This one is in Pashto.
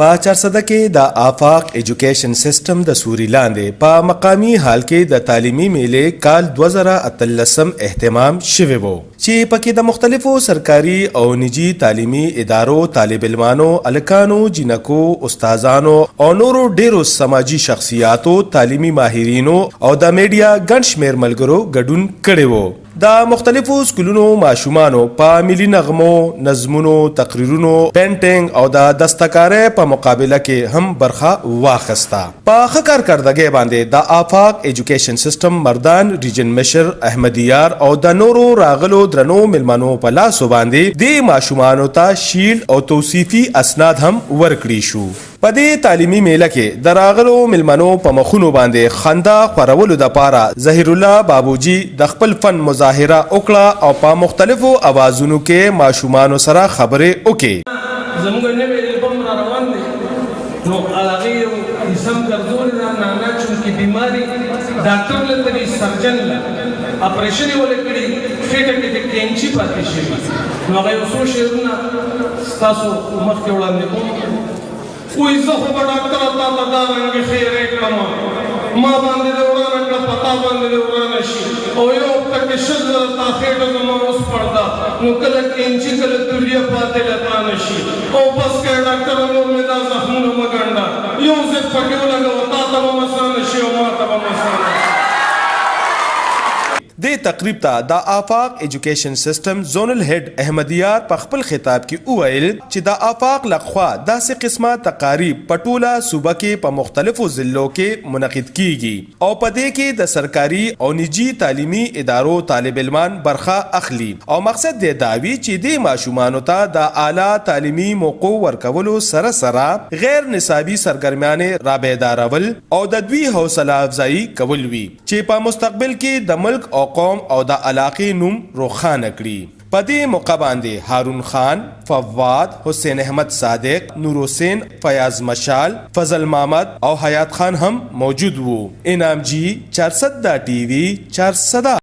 په 400 کې د آفاق ایجوکیشن سیستم د سوري لاندې په مقامی حال کې د تعلیمي میلې کال 2013 اهتمام شوی وو چې پکې د مختلفو سرکاري او نجی تعلیمي ادارو طالب علمانو الکانو جنکو استادانو او نورو ډیرو سماجی شخصیاتو تعلیمي ماهرینو او د میډیا ګڼ شمیر ملګرو ګډون کړي وو د مختلفو سکولونو ماشومانو په ملي نغمو نظمونو تقریرونو پینټینګ او د دستکارۍ په مقابله کې هم برخه واخسته په ښه کارکردګۍ باندې د آفاق ایجوکیشن سیستم مردان ریجن مشر احمد یار او د نورو راغلو درنو ملمنو په لاسو باندې د ماشومانو ته شیلډ او توصیفي اسناد هم ورکړي شو په دې تعلیمي میله کې د راغلو ملمنو په مخونو باندې خندا خورولو دپاره ظهیر الله بابوجي د خپل فن مظاهره وکړه او په مختلفو اوازونو کې ماشومانو سره خبرې وکړي زموږ نوی البم را روان دی نو هغې یو اسم ګرځولی ده نانا چونکې بیماري ډاکټر له تلي سرجن له اپریشن یې ولې کړي خېټه کې د کینچي پاتې شوي نو هغه یو څو شعرونه ستاسو مخکې وړاندې کوم وایي زه خو به ډاکټره تا ته دا رنګې خیرې کړم ما باندې دې ورانه کړه په تا باندې دې ورانه شي او یو هفته کې شل زره تا خېټه زما اوس پړده نو کله کینچي کله تولیه پاتې له تا نه شي او بس که ډاکټره نور مې دا زخمونه مه ګنډه یو ضد پکې ولګوه تا ته به مسانه شي او ما ته به مسانه شي د تقریب ته د آفاق ایجوکیشن سیستم زونل هیډ احمد یار په خپل خطاب کې وویل چې د آفاق لخوا داسې قسمه تقاریب په ټوله صوبه کې په مختلفو ضلعو کې منعقد کیږي او په دې کې د سرکاري او نجی تعلیمي ادارو طالب علمان برخه اخلي او مقصد دی دا وي چې د ماشومانو ته د اعلی تعلیمي موقع ورکولو سره سره غیر نصابي سرګرمیانې رابیدارول او د دوی حوصله افزایی کول وي چې په مستقبل کې د ملک او قوم او د علاقې نوم روښانه کړي په دې موقع باندې هارون خان فواد حسین احمد صادق نور حسین فیاض مشال فضل محمد او حیات خان هم موجود وو انعام جی 400 ټي وي 400